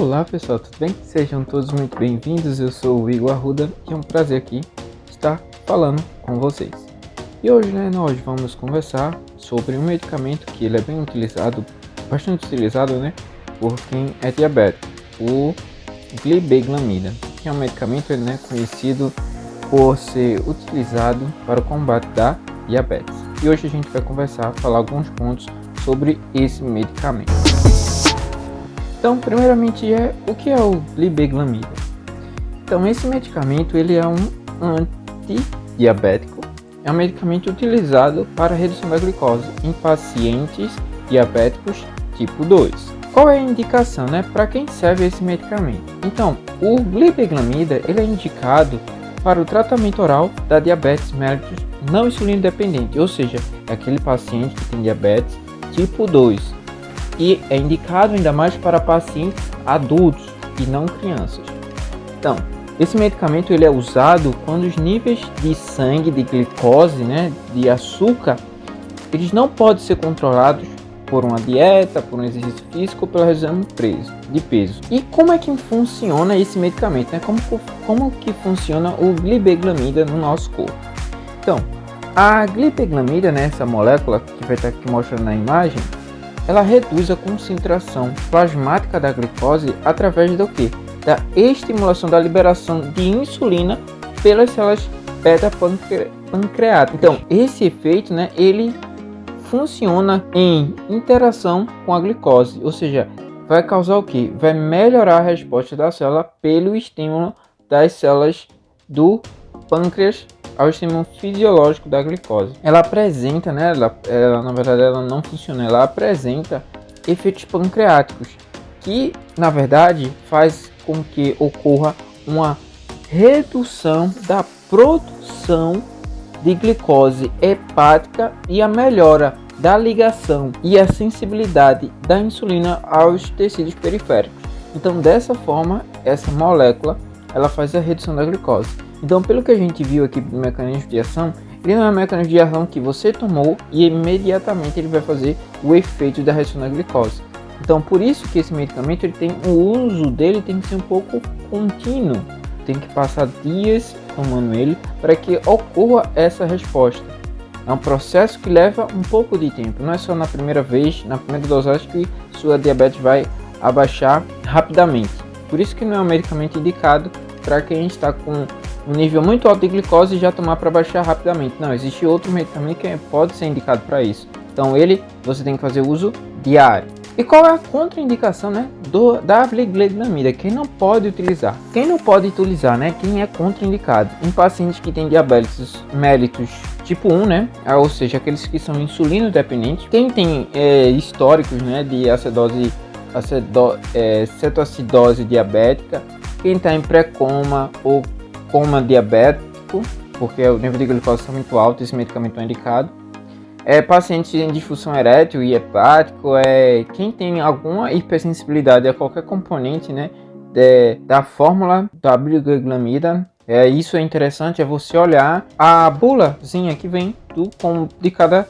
Olá pessoal, tudo bem? Sejam todos muito bem-vindos, eu sou o Igor Arruda e é um prazer aqui estar falando com vocês. E hoje nós vamos conversar sobre um medicamento que ele é bem utilizado, bastante utilizado por quem é diabético, o glibenclamida, que é um medicamento conhecido por ser utilizado para o combate da diabetes. E hoje a gente vai falar alguns pontos sobre esse medicamento. Então, primeiramente, o que é o glibenclamida? Então, esse medicamento ele é um antidiabético, é um medicamento utilizado para a redução da glicose em pacientes diabéticos tipo 2. Qual é a indicação, para quem serve esse medicamento? Então, o glibenclamida ele é indicado para o tratamento oral da diabetes mellitus não insulino dependente, ou seja, é aquele paciente que tem diabetes tipo 2. E é indicado ainda mais para pacientes adultos e não crianças. Então, esse medicamento ele é usado quando os níveis de sangue, de glicose, de açúcar, eles não podem ser controlados por uma dieta, por um exercício físico ou pela redução de peso. E como é que funciona esse medicamento? Como que funciona o glibenclamida no nosso corpo? Então, a glibenclamida, essa molécula que vai estar aqui mostrando na imagem, ela reduz a concentração plasmática da glicose através do quê? Da estimulação da liberação de insulina pelas células beta-pancreáticas. Então, esse efeito, ele funciona em interação com a glicose, ou seja, vai causar o quê? Vai melhorar a resposta da célula pelo estímulo das células do pâncreas ao estímulo fisiológico da glicose. Ela apresenta, ela na verdade ela não funciona, ela apresenta efeitos pancreáticos, que na verdade faz com que ocorra uma redução da produção de glicose hepática e a melhora da ligação e a sensibilidade da insulina aos tecidos periféricos. Então, dessa forma, essa molécula ela faz a redução da glicose. Então, pelo que a gente viu aqui do mecanismo de ação, ele não é um mecanismo de ação que você tomou e imediatamente ele vai fazer o efeito da redução da glicose. Então, por isso que esse medicamento o uso dele tem que ser um pouco contínuo. Tem que passar dias tomando ele para que ocorra essa resposta. É um processo que leva um pouco de tempo. Não é só na primeira vez, na primeira dosagem que sua diabetes vai abaixar rapidamente. Por isso que não é um medicamento indicado para quem está com um nível muito alto de glicose e já tomar para baixar rapidamente. Não, existe outro medicamento que pode ser indicado para isso. Então você tem que fazer uso diário. E qual é a contraindicação da glibenclamida? Quem não pode utilizar? Quem não pode utilizar, quem é contraindicado? Em pacientes que têm diabetes mellitus tipo 1, ou seja, aqueles que são insulino dependentes. Quem tem históricos de cetoacidose diabética. Quem está em pré-coma ou coma diabético, porque o nível de glicose está muito alto, esse medicamento é indicado. Pacientes em disfunção erétil e hepático, quem tem alguma hipersensibilidade a qualquer componente da fórmula da glibenclamida. Isso é interessante, você olhar a bulazinha que vem de cada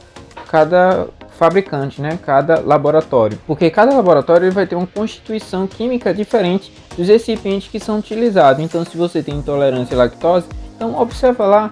fabricante, cada laboratório, porque cada laboratório ele vai ter uma constituição química diferente dos recipientes que são utilizados. Então, se você tem intolerância à lactose, então observa lá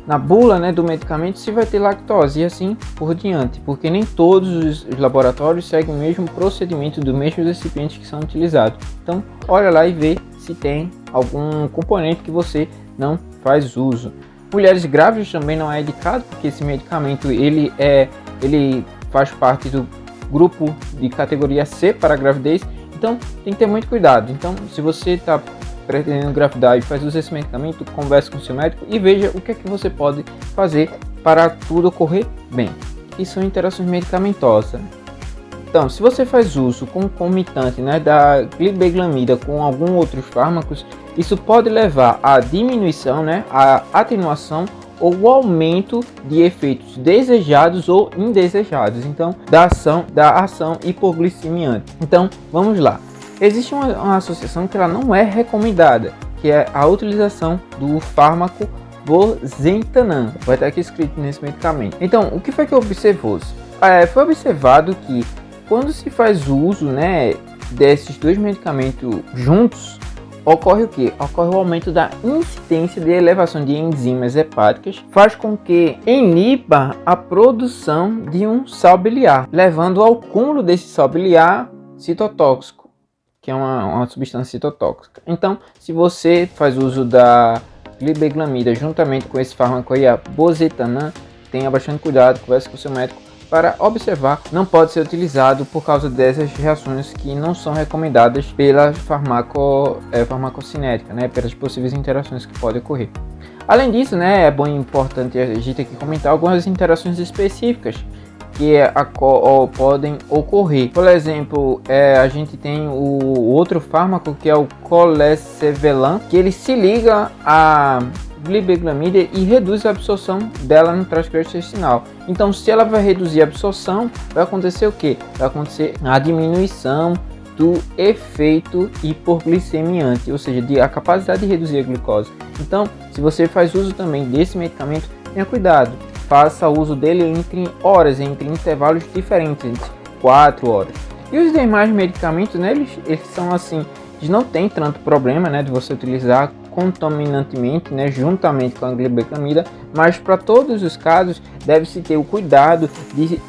na bula do medicamento se vai ter lactose e assim por diante, porque nem todos os laboratórios seguem o mesmo procedimento dos mesmos recipientes que são utilizados. Então, olha lá e vê se tem algum componente que você não faz uso. Mulheres grávidas também não é indicado, porque esse medicamento ele faz parte do grupo de categoria C para a gravidez, então tem que ter muito cuidado. Então, se você está pretendendo engravidar e faz uso desse medicamento, converse com o seu médico e veja o que é que você pode fazer para tudo ocorrer bem. E são interações medicamentosas. Então, se você faz uso concomitante da glibenclamida com alguns outros fármacos, isso pode levar à diminuição, à atenuação ou o aumento de efeitos desejados ou indesejados, então da ação hipoglicemiante. Então, vamos lá. Existe uma associação que ela não é recomendada, que é a utilização do fármaco bosentan. Vai estar aqui escrito nesse medicamento. Então, o que foi que observou-se? Foi observado que quando se faz uso desses dois medicamentos juntos, ocorre o que? Ocorre o aumento da incidência de elevação de enzimas hepáticas, faz com que iniba a produção de um sal biliar, levando ao cúmulo desse sal biliar citotóxico, que é uma substância citotóxica. Então, se você faz uso da glibenclamida juntamente com esse fármaco aí, a bozetanã, tenha bastante cuidado, converse com o seu médico para observar. Não pode ser utilizado por causa dessas reações que não são recomendadas pela farmacocinética, né, pelas possíveis interações que podem ocorrer. Além disso, né, é bom e importante a gente aqui comentar algumas interações específicas que podem ocorrer. Por exemplo, a gente tem o outro fármaco que é o colesevelam, que ele se liga a glibenclamida e reduz a absorção dela no trato gastrointestinal. Então, se ela vai reduzir a absorção, vai acontecer o que? Vai acontecer a diminuição do efeito hipoglicemiante, ou seja, a capacidade de reduzir a glicose. Então, se você faz uso também desse medicamento, tenha cuidado. Faça uso dele entre horas, entre intervalos diferentes, entre 4 horas. E os demais medicamentos, né, eles são assim, eles não tem tanto problema, né, de você utilizar concomitantemente, né, juntamente com a glibenclamida, mas para todos os casos deve-se ter o cuidado de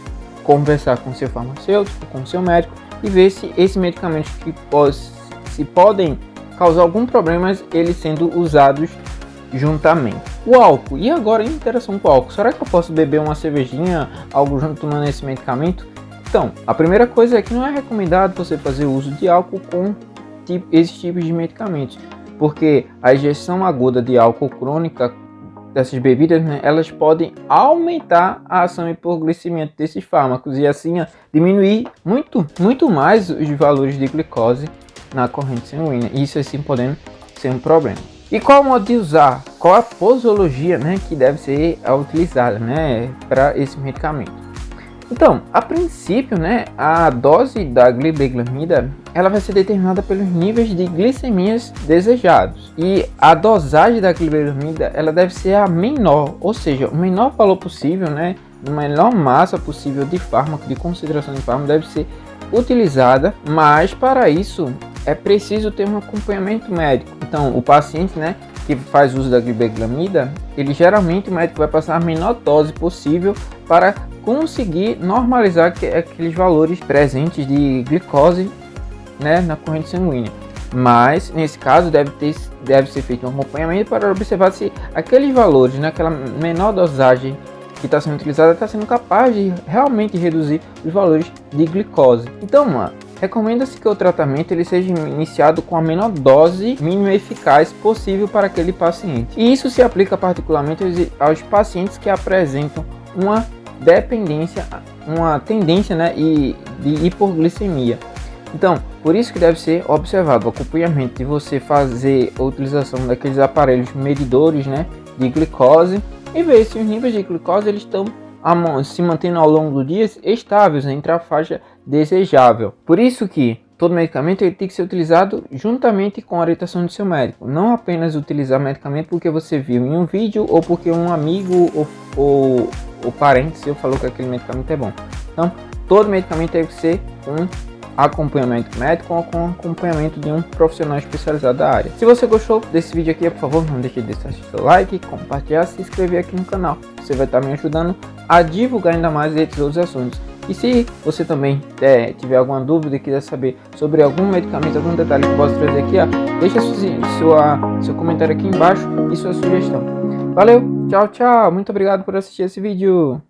conversar com seu farmacêutico, com seu médico e ver se esses medicamentos que podem causar algum problema, eles sendo usados juntamente. O álcool, e agora em interação com o álcool, será que eu posso beber uma cervejinha, algo junto tomando esse medicamento? Então, a primeira coisa é que não é recomendado você fazer uso de álcool com esses tipos de medicamentos, porque a ingestão aguda de álcool crônica dessas bebidas, né, elas podem aumentar a ação hipoglicemiante desses fármacos e assim diminuir muito mais os valores de glicose na corrente sanguínea, isso assim podendo ser um problema. E qual o modo de usar? Qual a posologia, né, que deve ser utilizada, né, para esse medicamento? Então, a princípio, né, a dose da glibenclamida ela vai ser determinada pelos níveis de glicemias desejados. E a dosagem da glibenclamida ela deve ser a menor, ou seja, o menor valor possível, né, a menor massa possível de fármaco, de concentração de fármaco deve ser utilizada, mas para isso é preciso ter um acompanhamento médico. Então, o paciente, né, que faz uso da glibenclamida, ele geralmente o médico vai passar a menor dose possível para conseguir normalizar aqueles valores presentes de glicose, né, na corrente sanguínea. Mas nesse caso deve ser feito um acompanhamento para observar se aqueles valores, naquela menor dosagem que está sendo utilizada, está sendo capaz de realmente reduzir os valores de glicose. Então, recomenda-se que o tratamento ele seja iniciado com a menor dose mínima eficaz possível para aquele paciente. E isso se aplica particularmente aos pacientes que apresentam uma dependência, uma tendência, né, de hipoglicemia. Então, por isso que deve ser observado o acompanhamento de você fazer a utilização daqueles aparelhos medidores, né, de glicose e ver se os níveis de glicose eles estão se mantendo ao longo do dia estáveis entre a faixa desejável. Por isso que todo medicamento ele tem que ser utilizado juntamente com a orientação do seu médico. Não apenas utilizar medicamento porque você viu em um vídeo ou porque um amigo ou parente seu falou que aquele medicamento é bom. Então, todo medicamento tem que ser um acompanhamento médico ou com acompanhamento de um profissional especializado da área. Se você gostou desse vídeo aqui, por favor, não deixe de deixar seu like, compartilhar, se inscrever aqui no canal. Você vai estar me ajudando a divulgar ainda mais esses outros assuntos. E se você também tiver alguma dúvida e quiser saber sobre algum medicamento, algum detalhe que eu posso trazer aqui, deixa seu comentário aqui embaixo e sua sugestão. Valeu, tchau, tchau, muito obrigado por assistir esse vídeo.